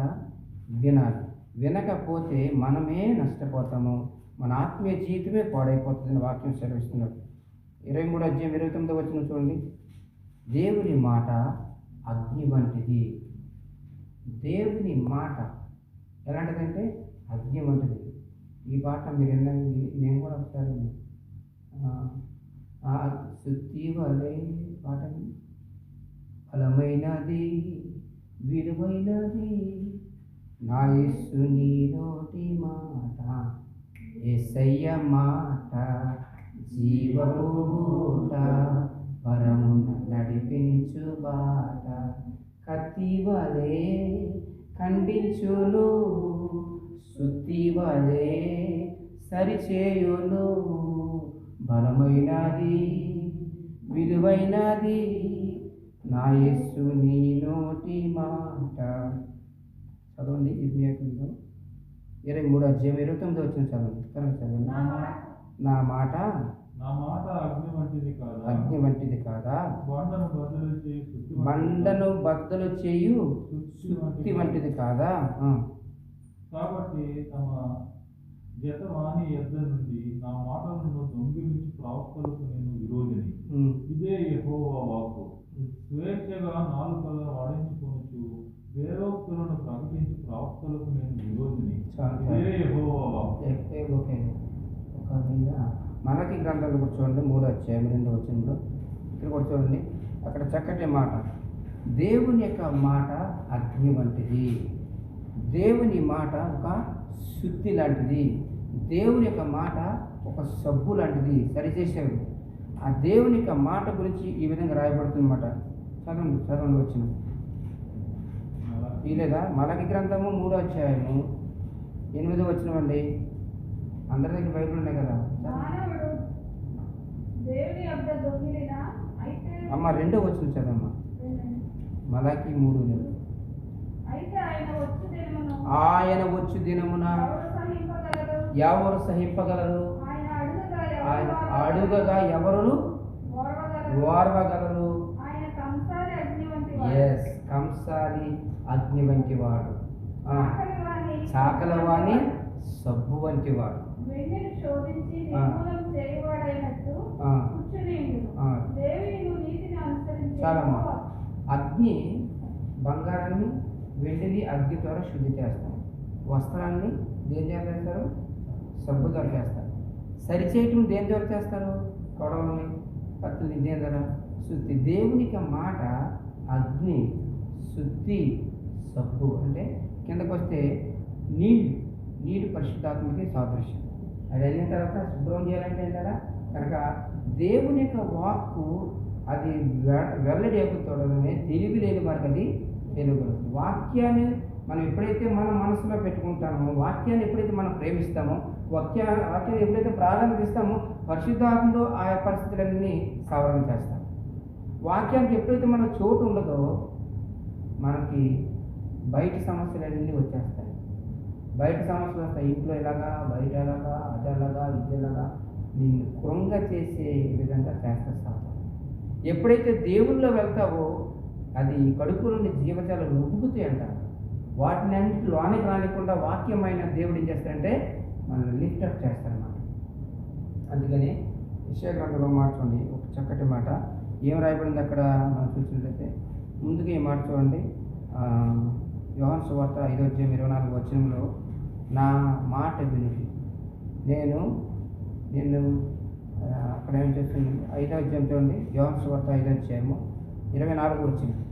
వినాలి. వినకపోతే మనమే నష్టపోతాము, మన ఆత్మీయ జీవితమే పాడైపోతుందని వాక్యం సెలవిస్తున్నాడు. 23వ అధ్యాయం 29వ వచనం చూడండి. దేవుని మాట అగ్ని వంటిది. దేవుని మాట ఎలాంటిదంటే అగ్ని వంటిది. ఈ పాట మీరు నేను కూడా ఒకసారి శుద్ధి వలే పాట బలమైనది విలువైనది నా యేసు నీ నోటి మాట, యేసయ్య మాట జీవపూట, పరమున నడిపించు బాట, కత్తి వలే ఖండించును, శుద్ధి వలే సరిచేయును, బలమైనది విలువైనది నా యేసు నీ నోటి మాట. చదవండి ఇర్మియా గ్రంథం 23వ అధ్యాయం 29వ వచనం చదవండి. చదవండి. నా మాట అగ్ని వంటిది కాదా? అగ్ని వంటిది కాదా? బండను బద్దలు చేయు సుత్తి వంటిది కాదా? కాబట్టి తమ జతవాణి యొద్ద నుండి నా మాటలను దొంగిలించి ప్రవక్తలకు నేను విరోధిని. ఇదే యెహోవా వాక్కు. స్వేచ్ఛగా నాలుకల వాడించుకొనుచు వేరోక్తులను ప్రకటించి ప్రవక్తలకు నేను విరోధిని. ఇదే యెహోవా వాక్కు. మలకి గ్రంథంలో కూడా చూడండి 3వ అధ్యాయం 2వ వచనంలో ఇక్కడ కూడా చూడండి, అక్కడ చక్కటి మాట. దేవుని యొక్క మాట అగ్ని వంటిది. దేవుని మాట ఒక శుద్ధి లాంటిది. దేవుని యొక్క మాట ఒక సబ్బు లాంటిది, సరిచేసేది. ఆ దేవుని యొక్క మాట గురించి ఈ విధంగా రాయబడుతుందన్నమాట. చదవండి వచ్చిన తీయలేదా? మలకి గ్రంథము 3వ అధ్యాయము 8వ వచనం అండి. అందరి దగ్గర బైబిల్ ఉన్నాయి కదా అమ్మ. 2వ వచనం చదవమ్మా. మలకి 3:2. ఆయన వచ్చు దినమున ఎవరు సహింపగలరు? ఆయన అడుగగా ఎవరు ఓర్వగలరు? ఎస్, కంసాలి అగ్ని వంటి వాడు, చాకలవాణి సబ్బు వంటి వాడు. చాలమ్మా. అగ్ని బంగారాన్ని వెండిని అగ్ని ద్వారా శుద్ధి చేస్తాం. వస్త్రాన్ని దేని ద్వారా చేస్తారు? సబ్బు ద్వారా చేస్తారు. సరిచేయటం దేని ద్వారా చేస్తారు? కొడవల్ని కత్తుల్ని దేని ద్వారా? శుద్ధి. దేవునికి మాట అగ్ని, శుద్ధి, సబ్బు. అంటే కిందకు వస్తే నీళ్ళు పరిశుద్ధాత్మకి సాదృశ్యం. అది అయిన తర్వాత శుభ్రం చేయాలంటే ఏంటంటే కనుక దేవుని యొక్క వాక్కు అది వెల్లడి ఎక్కుతోడనే తెలివి లేని వారికి అది తెలియగలుగుతుంది. వాక్యాన్ని మనం ఎప్పుడైతే మన మనసులో పెట్టుకుంటామో, వాక్యాన్ని ఎప్పుడైతే మనం ప్రేమిస్తామో, వాక్యాన్ని ఎప్పుడైతే ప్రాధాన్యత ఇస్తామో, పరిశుద్ధాత్మలో ఆయా పరిస్థితులన్నీ సవరణ చేస్తాం. వాక్యానికి ఎప్పుడైతే మన చోటు ఉండదో మనకి బయట సమస్యలన్నీ వచ్చేస్తాయి. బయట సమస్యలు వస్తాయి. ఇంట్లో ఎలాగా, బయట ఎలాగా, అదెలాగా, ఇదెలాగా నిన్ను కృంగ చేసే విధంగా చేస్తారు. ఎప్పుడైతే దేవుల్లో వెళ్తావో అది కడుపులోని జీవజాలు ఉబ్బుకుతాయి అంటారు. వాటిని అన్నింటి లోనికి రానికుండా వాక్యమైన దేవుడు ఏం చేస్తారంటే మనల్ని లిఫ్టప్ చేస్తారన్నమాట. అందుకని యెషయా గ్రంథంలో మార్చండి ఒక చక్కటి మాట. ఏం రాయబడింది అక్కడ మనం చూసినట్లయితే ముందుగా ఈ మాట చూడండి. యోహాను సువార్త 5వ అధ్యాయం 24వ వచనంలో నా మాట వినుడి, నేను అక్కడ ఏం చేస్తుంది? 5వ అధ్యాయం చూడండి. యోహాను సువార్త 5వ అధ్యాయము 24వ వచనం.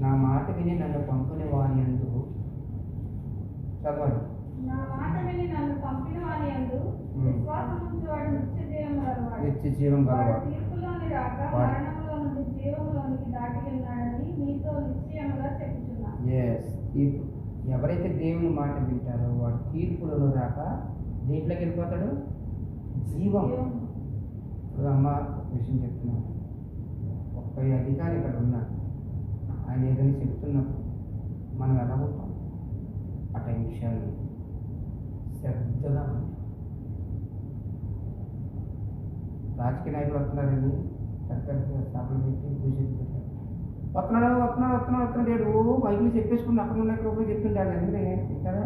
నా మాట విని నన్ను పంపిన వాని యందు చదవండి. నిత్య జీవం గలవాడు. ఎస్, ఎవరైతే దేవుని మాట వింటారో వాడు తీర్పులను రాక దేంట్లోకి వెళ్ళిపోతాడు? జీవం. ఇప్పుడు అమ్మ విషయం చెప్తున్నాను. 30 అధికారి ఇక్కడ ఉన్నాడు. ఆయన ఏదైనా చెప్తున్నప్పుడు మనం ఎలా ఉంటాం? ఆ టెన్షన్ శ్రద్ధగా ఉంది. రాజకీయ నాయకులు వస్తున్నారని పెద్ద సభలు పెట్టి పూజలు పెట్టారు. వస్తున్నాడు ఏడు మైకులు చెప్పేసుకుని అక్కడ ఉన్న ఇక్కడ చెప్తుంటారు. ఎందుకంటే వింటారా?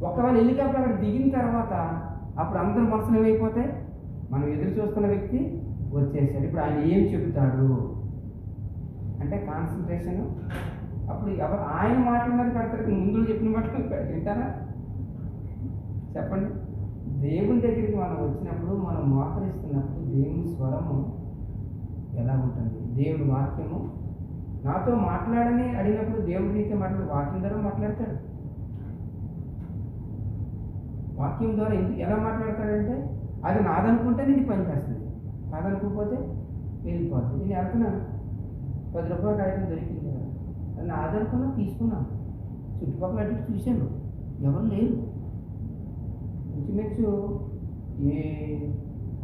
ఒకవేళ హెలికాప్టర్ అక్కడ దిగిన తర్వాత అప్పుడు అందరి మనసులు ఏమైపోతాయి? మనం ఎదురు చూస్తున్న వ్యక్తి వచ్చేసాడు. ఇప్పుడు ఆయన ఏం చెబుతాడు అంటే కాన్సన్ట్రేషన్. అప్పుడు ఆయన మాట్లాడినది పెడతారు, ముందు చెప్పిన మాట వింటారా? చెప్పండి. దేవుని దగ్గరికి మనం వచ్చినప్పుడు, మనం మోకరిస్తున్నప్పుడు దేవుని స్వరము ఎలా ఉంటుంది? దేవుడి వాక్యము నాతో మాట్లాడని అడిగినప్పుడు దేవుడి నీతో మాట్లాడు, వాక్యం ద్వారా మాట్లాడతాడు. వాక్యం ద్వారా ఎలా మాట్లాడతాడంటే అది నాదనుకుంటే నేను పని చేస్తుంది, కాదనుకోకపోతే వెళ్ళిపోతుంది. నేను వెళ్తున్నాను, 10 రూపాయల కాగితం దొరికింది కదా, అది నాదనుకున్నా తీసుకున్నాను. చుట్టుపక్కల అటు చూశాను, ఎవరు లేరు. ఇంచుమించు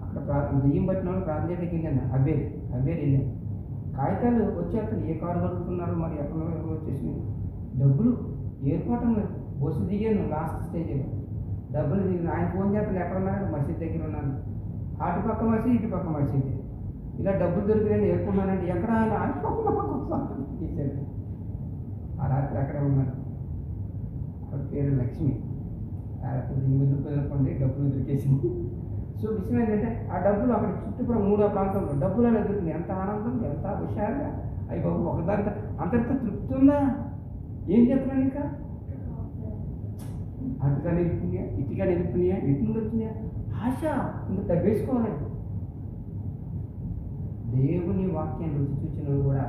అక్కడ దెయ్యం పట్టిన వాళ్ళు ప్రార్థన చేయడానికి వెళ్ళాను. అవ్వేరు వెళ్ళాను. కాగితాలు వచ్చేస్తాను, ఏ కారు కలుగుతున్నారు మరి ఎక్కడ వచ్చేసి డబ్బులు ఏర్పాటు బస్సు దిగాను. లాస్ట్ స్టేజ్లో డబ్బులు దిగిన ఆయన ఫోన్ చేస్తాను, ఎక్కడ ఉన్నారు? మసీద్ దగ్గర ఉన్నాను. అటుపక్క మసీద్ ఇటుపక్క మసీద్. ఇలా డబ్బులు దొరికినాయని ఏర్కొన్నానండి. ఎక్కడ ఆయన తీశాడు. ఆ రాత్రి అక్కడే ఉన్నాను. ఆవిడ పేరు లక్ష్మి. వెళ్ళకండి డబ్బులు దొరికేసింది. సో విషయం ఏంటంటే ఆ డబ్బులు అక్కడ చుట్టుపక్కల 3 ప్రాంతంలో డబ్బులు అలా దొరికింది. ఎంత ఆనందం, ఎంత హుషారుగా. అవి బాబు ఒకదానితో అంతటితో తృప్తి ఉందా? ఏం చెప్తున్నాను ఇంకా? అటుగా నిలుపుతున్నాయా, ఇటుగా నిలుపుతున్నాయా, ఇటు నుండి వచ్చినాయా, ఆశ ఇంకా తగ్గేసుకోవాలండి. దేవుని వాక్యాన్ని రుచి చూసిన కూడా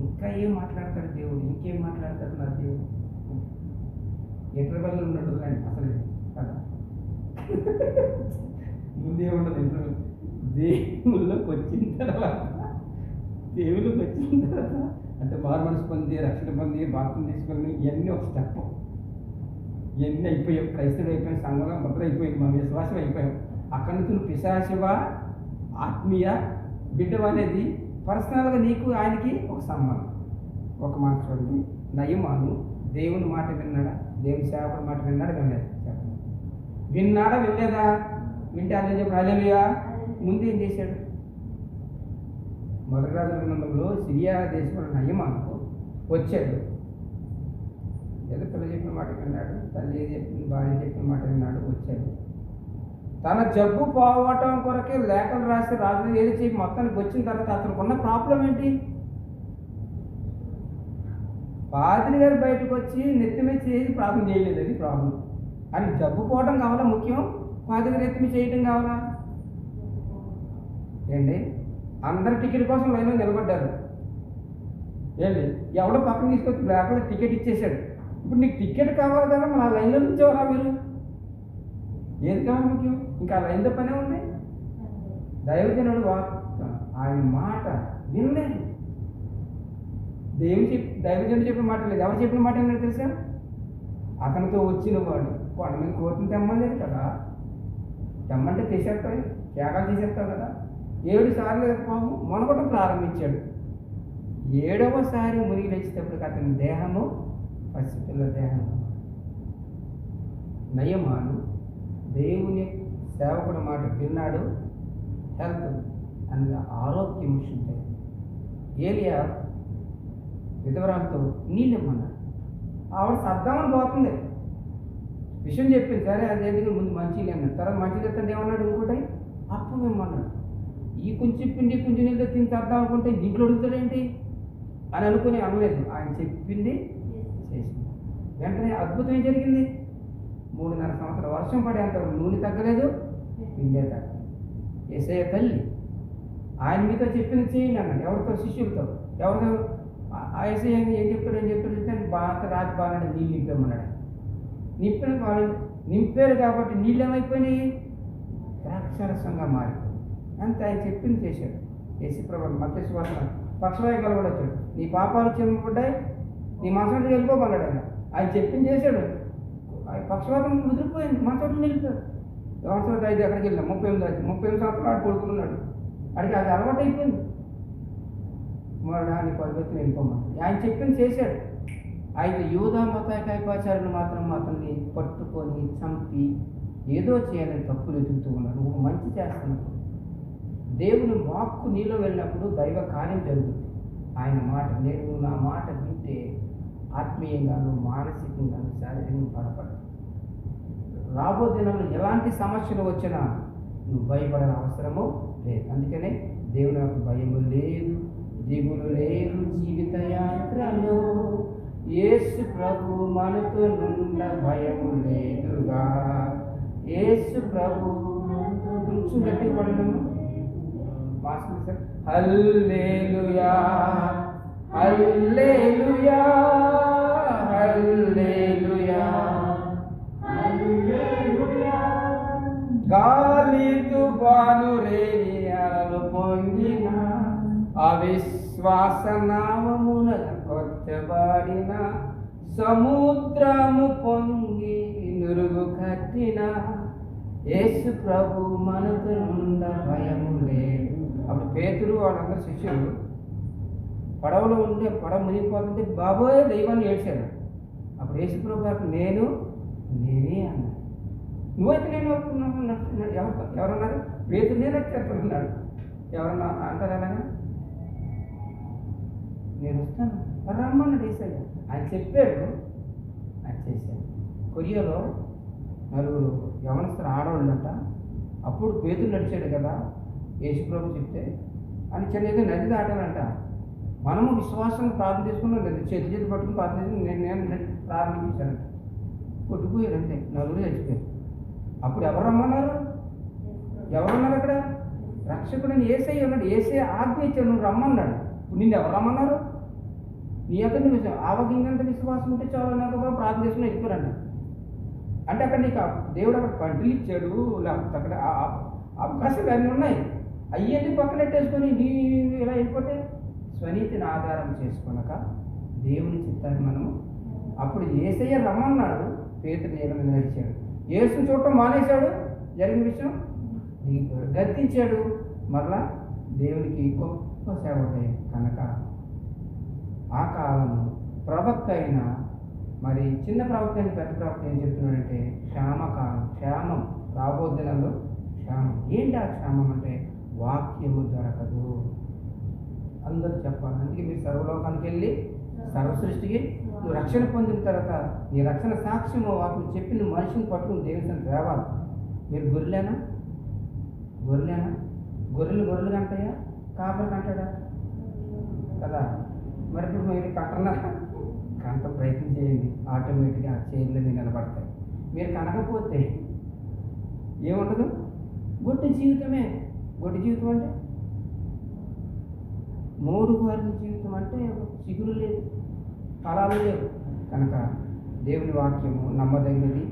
ఇంకా ఏం మాట్లాడతాడు దేవుడు, ఇంకేం మాట్లాడతాడు నా దేవుడు. ఇంటర్వెల్ ఉన్నట్టు కానీ అసలు కదా ముందే ఉండదు ఇంట్లో. దేవుళ్ళకి వచ్చిన తర్వాత అంటే మారు మనసు పొంది, రక్షణ పొంది, బాప్తిసం తీసుకొని ఇవన్నీ ఒక స్టెప్. ఇవన్నీ అయిపోయాం, క్రైస్తవుడు అయిపోయాం, సంఘంలో ముద్ర అయిపోయింది, మన విశ్వాసం అయిపోయాం. అక్కడి నుంచి నువ్వు పిశాచివ, ఆత్మీయ బిడ్డవ అనేది పర్సనల్గా నీకు ఆయనకి ఒక సంబంధం. ఒక మాట చూడండి, నయమాను దేవుని మాట విన్నాడా? దేవుని సేవకుడి మాట విన్నాడా? వినలేదు? చెప్పండి. విన్నాడా? వినలేదా? వింటే అదే చెప్పి హల్లెలూయా. ముందు ఏం చేశాడు? మొదటి రాజుల గ్రంథంలో సిరియా దేశంలో నయమాను వచ్చాడు. ఏదో పిల్ల చెప్పిన మాట విన్నాడు, తల్లి చెప్పిన, భార్య చెప్పిన మాట విన్నాడు, వచ్చాడు. తన జబ్బు పోవటం కొరకే లేఖలు రాసి రాజు ఏది చెప్పి మొత్తానికి వచ్చిన తర్వాత అతనికి ఉన్న ప్రాబ్లం ఏంటి? పాదిరి గారు బయటకు వచ్చి నెత్తిమే చేసి ప్రార్థన చేయలేదు, అది ప్రాబ్లం. అని జబ్బు పోవడం కావాలా ముఖ్యం, పాదిరి గారు నెత్తిమి చేయటం కావాలా? ఏంటి, అందరు టికెట్ కోసం లైన్లో నిలబడ్డారు. ఏంటి, ఎవడో పక్కన తీసుకొచ్చి బ్లాక్లో టికెట్ ఇచ్చేసాడు. ఇప్పుడు నీకు టికెట్ కావాలి కదా, మన లైన్లో నుంచోరా మీరు? ఏది కావాలి ముఖ్యం? ఇంకా లైన్లో పనే ఉంది. దైవజనుడు ఆయన మాట వినలేదు. దైవజనుడు చెప్పిన మాట లేదు. ఎవరు చెప్పిన మాట ఏంటో తెలుసా? అతనితో వచ్చిన వాడు వాడి మీద కోతిని తెమ్మలేదు కదా, తెమ్మంటే తీసేస్తాయి, త్యాగాలు తీసేస్తావు కదా. 7 సార్లు పాము మొనగొట్టం ప్రారంభించాడు. 7వసారి మునిగి లేచేటప్పటికి అతని దేహము పసిపిల్ల దేహం. నయమాను దేవుని సేవకుడి మాట విన్నాడు, హెల్త్ అనగా ఆరోగ్యం ఉంటుంది. ఏలియా విధవరాలతో నీళ్ళు ఇమ్మన్నాడు. ఆవిడ సర్దామని పోతుంది, విషయం చెప్పింది. సరే అదేంటి ముందు మంచిగా అన్నాడు. తర్వాత మంచిగా ఎత్తండి ఏమన్నాడు? ఇంకోటి అప్పు ఇమ్మన్నాడు. ఈ కొంచెం పిండి కొంచెం నీళ్ళు తిని సర్దాం అనుకుంటే దీంట్లో అడుగుతాడేంటి అని అనుకుని అనలేదు. ఆయన చెప్పింది చేసింది. వెంటనే అద్భుతం ఏం జరిగింది? 3.5 సంవత్సరాలు వర్షం పడేంత నూనె తగ్గలేదు, పిండే తగ్గలేదు. యేసయ్య తల్లి ఆయన మీతో చెప్పింది చేయండి అన్నాడు. ఎవరితో? శిష్యులతో. ఎవరితో? ఆ యేసయ్య ఏం చెప్తాడు బాగా రాత్రి బాగా నీళ్ళు నింపామన్నాడు. నింపారు కాబట్టి నీళ్ళు ఏమైపోయినాయి? ద్రాక్షరసంగా మారిపోయి. అంతే, ఆయన చెప్పింది చేశాడు. యేసుప్రభువు మత్తయి సువార్త పక్షవాయు కలవడు వచ్చాడు, నీ పాపాలు క్షమింపబడ్డాయి, నీ మనసులో వెళ్ళిపోమన్నాడు. ఆయన చెప్పింది చేశాడు. పక్షవాతం ముదిరిపోయింది, మనసులో నిలిపాడు. సంవత్సరం 5 ఎక్కడికి వెళ్ళాం? 38 సంవత్సరాలు ఆడు కొడుకున్నాడు. అడిగి అది అలవాటు అయిపోయింది. నీ పరిగెత్తుని వెళ్ళిపోమన్నాడు. ఆయన చెప్పింది చేశాడు. అయితే యూదా మత కైపాచారులు మాత్రం అతన్ని పట్టుకొని చంపి ఏదో చేయాలని తప్పులు ఎదుగుతూ ఉన్నాడు. నువ్వు మంచి చేస్తున్నప్పుడు, దేవుని వాక్కు నీలో వెళ్ళినప్పుడు దైవ కార్యం జరుగుతుంది. ఆయన మాట, నేను నా మాట వింటే ఆత్మీయంగాను, మానసికంగాను, శారీరకంగా బలపడతావు. రాబో దినంలో ఎలాంటి సమస్యలు వచ్చినా నువ్వు భయపడిన అవసరము లేదు. అందుకనే దేవుని యొక్క భయము లేదు, దిగులు లేదు. జీవిత యాత్రలో యేసు ప్రభు మనతో నుండ భయము లేదుగా. యేసు ప్రభు కొంచెం గట్టి పడము. హల్లెలూయా హల్లెలూయా హల్లెలూయా హల్లెలూయా. గాలి తుఫాను రేగి అలలు పొంగిన అవిశ్వాస నామమున కొట్టబడిన సముద్రము పొంగి నురుగు కట్టిన యేసు ప్రభు మనతో నుండ భయము లేదు. అప్పుడు పేతురు వాళ్ళందరూ శిష్యులు పడవలో ఉంటే పడవ మునిగిపోతుంటే బాబోయ్ దైవాన్ని ఏడ్చాడు. అప్పుడు యేసు ప్రభు గారు నేనే అన్నాడు. నువ్వైతే నేను ఎవరన్నారు? పేతురు నేను వచ్చేస్తున్నాడు. ఎవరన్నా అంటారు అలాగా? నేను వస్తాను రమ్మన్నాడు యేసయ్య. ఆయన చెప్పాడు, ఆయన చేశాడు. కొరియాలో 4 యవనస్తులు ఆడవాళ్ళంట. అప్పుడు పేతురు నడిచాడు కదా, యేసుప్రభు చెప్తే అని చిన్న నది దాటాలంట. మనము విశ్వాసం ప్రార్థన చేసుకున్నాం, చేతి పట్టుకుని ప్రార్థన చేసుకుని నేను ప్రారంభించానంట. కొట్టుకుపోయారు అంతే, 4 చచ్చిపోయారు. అప్పుడు ఎవరు రమ్మన్నారు? ఎవరున్నారు అక్కడ? రక్షకుడని యేసయ్య ఉన్నాడు. యేసయ్య ఆజ్ఞ ఇచ్చాడు, నువ్వు రమ్మన్నాడు. నిన్ను ఎవరు రమ్మన్నారు? నీ అతని విషయం ఆవగింగంత విశ్వాసం ఉంటే చాలా నాకు ప్రార్థన చేసుకుని వెళ్ళిపోరండి. అంటే అక్కడ నీకు దేవుడు అక్కడ పంటలు ఇచ్చాడు, లేకపోతే అక్కడ అవకాశాలు అన్నీ ఉన్నాయి. అయ్యన్నీ పక్కనెట్టేసుకొని నీవు ఇలా వెళ్ళిపోతే స్వనీతిని ఆధారం చేసుకొనక దేవుని చిత్తాన్ని మనము అప్పుడు యేసయ్య రమ్మన్నాడు, పేతురు నీళ్ళ మీద నడిచాడు. యేసుని చూడటం మానేశాడు, జరిగిన విషయం గద్దించాడు. మరలా దేవునికి గొప్ప సేవకై కనుక ఆ కాలంలో ప్రవక్త అయిన మరి చిన్న ప్రవక్త అయిన పెద్ద ప్రవక్త ఏం చెప్తున్నాడంటే క్షామకాలం, క్షేమం రాబో దినాల్లో క్షేమం. ఏంటి ఆ క్షేమం అంటే వాక్యము దొరకదు. అందరూ చెప్పాలి. అందుకే మీరు సర్వలోకానికి వెళ్ళి సర్వ సృష్టికి నువ్వు రక్షణ పొందిన తర్వాత నీ రక్షణ సాక్ష్యము వాటిని చెప్పి నువ్వు మనిషిని పట్టుకుని దేవుని తేవాలి. మీరు గొర్రెలేనా? గొర్రెలు కంటాయా? కాపరి కంటాడా? కదా. మరి ఇప్పుడు మీరు కంట ప్రయత్నం చేయండి, ఆటోమేటిక్గా చైర్లు నిలబడతాయి. మీరు కనకపోతే ఏముండదు, గొడ్డు జీవితమే. గొడ్డు జీవితం అంటే మూడు వారిని జీవితం అంటే చిగురు లేదు, ఫలాలు లేవు. కనుక దేవుని వాక్యము నమ్మదగినది.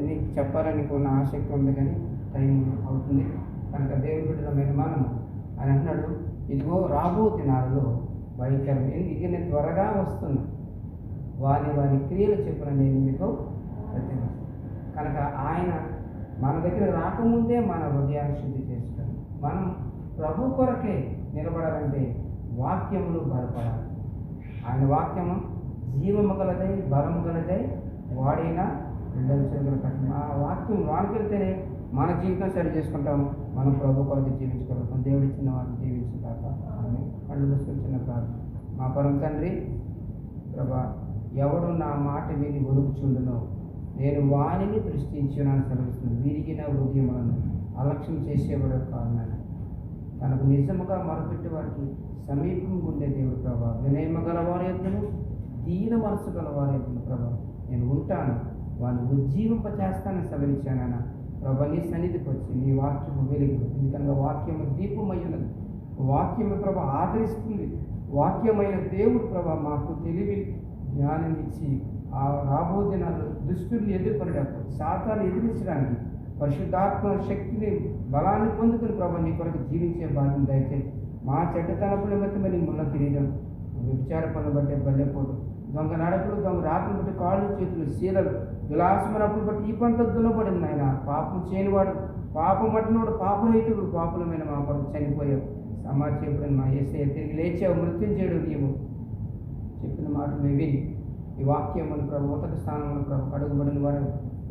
నీకు చెప్పాలని ఉన్న ఆసక్తి ఉంది కానీ టైం అవుతుంది. కనుక దేవుని బిడ్డలమైన మనము అని అంటున్నాడు, ఇదిగో రాబో దినాలలో భయంకరం, ఇది నేను త్వరగా వస్తున్నా, వారి క్రియలు చెప్పిన నేను మీకు ప్రతినిస్తాను. కనుక ఆయన మన దగ్గర రాకముందే మన హృదయాన్ని శుద్ధి చేస్తాడు. మనం ప్రభు కొరకే నిలబడాలంటే వాక్యములు బలపడాలి. ఆయన వాక్యము జీవము గలదై బలము గలదై వాడైనా రెండవ చేతులు కట్టిన ఆ వాక్యం వాడికెళ్తేనే మన జీవితం సరి చేసుకుంటాము. మనం ప్రభు కొరకు జీవించగలుగుతాం. దేవుడు ఇచ్చిన వాటిని జీవించుగాక. ఆమె కళ్ళు మూసుకొని చిన్న ప్రార్థన. మా పరమ తండ్రి, ప్రభా, ఎవడు నా మాట విని ఒలుగుచుండునో నేను వానిని దృష్టించునని సెలవిస్తుంది. విరిగిన హృదయములను అలక్ష్యం చేసేవాడు కారణాన్ని తనకు నిజముగా మొరపెట్టి వారికి సమీపం ఉండే దేవుడు ప్రభా, వినయమ గలవారి ఎద్దును దీన మనసు గలవారి ఎద్దును ప్రభా నేను ఉంటాను, వాడిని ఉజ్జీవింపచేస్తానని సెలవిచ్చానన్న ప్రభా. నీ సన్నిధికి వచ్చి నీ వాక్యము వెలుగు, ఎందుకనగా వాక్యము దీపమైనది. వాక్యము ప్రభా ఆదరిస్తుంది. వాక్యమైన దేవుడు ప్రభా మాకు తెలివి జ్ఞానం ఇచ్చి ఆ రాబో దినాలు దుష్టుల్ని ఎదుర్కొనేటప్పుడు సాతాన్ని ఎదిరించడానికి పరిశుద్ధాత్మ శక్తిని బలాన్ని పొందుకుని ప్రభా నీ కొరకు జీవించే భాగ్యం దయచేసి మా చెడ్డతనపు నిమిత్తమని ముళ్ళ తిరగడం, విచార పనులు బట్టే బల్లెపోటు, దొంగ నడకలు, దొంగ రాత్రులు బట్టి కాళ్ళు చేతులు శీలలు విలాసమైనప్పుడు బట్టి ఈ పంట దున్నబడింది. ఆయన పాపం చేయనివాడు, పాపం పట్టినవాడు పాపరహితుడు, పాపులమైన మా కొరకు చనిపోయావు. సమాజం మా యేసయ్య తిరిగి లేచావు, మృత్యుం చేయడు నీవు చెప్పిన మాట మేము విని ఈ వాక్యమును ప్రభు ఉతక స్థానంలో ప్రభు అడుగుబడిన వారు,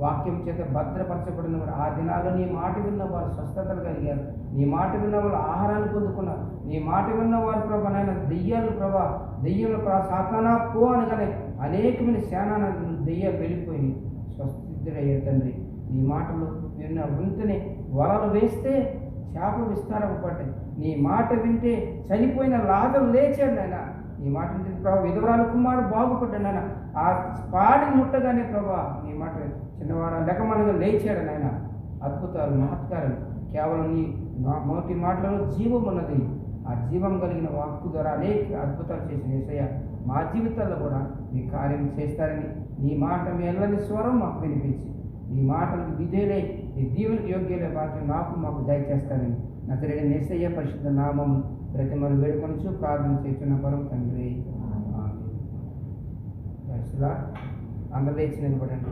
వాక్యం చేత భద్రపరచబడిన వారు, ఆ దినాల్లో నీ మాట విన్న వారు స్వస్థతలు కలిగారు. నీ మాట విన్న వాళ్ళు ఆహారాన్ని పొందుకున్నారు. నీ మాట విన్న వారు ప్రభా నాయన దెయ్యాలు ప్రభా దెయ్యంలో సాతానా పో అనగానే అనేకమైన శానాన దెయ్యాలు వెళ్ళిపోయి స్వస్థితుడయ్యారు తండ్రి. నీ మాటలు విన్న వెంటనే వలలు వేస్తే చేపలు విస్తారపడ్డాయి. నీ మాట వింటే చనిపోయిన లాజరు లేచాడు నాయన. నీ మాట వింటే ప్రభావ విధవరాలు కుమారుడు బాగుపడ్డాడు నాయన. ఆ పాడిని ముట్టగానే ప్రభా నీ మాట చిన్నవాడ లెక్కమనగా లేచాడు నాయన. అద్భుతాలు మహత్కారాలు కేవలం నీ మొదటి మాటలలో జీవం ఉన్నది. ఆ జీవం కలిగిన వాక్కు ద్వారా అనేక అద్భుతాలు చేసిన యేసయ్య మా జీవితాల్లో కూడా మీ కార్యం చేస్తారని, నీ మాట మీ ఎల్లని స్వరం మాకు వినిపించి నీ మాటలకు విధేయులై నీ దీవులకు యోగ్యులే వాక్యం మాకు దయచేస్తారని నజరేయుడైన యేసయ్య పరిశుద్ధ నామం ప్రతిమలు వేడుకొనుచు ప్రార్థన చేస్తున్న పరమ తండ్రి. అందరూ లేచి నిలబడండి.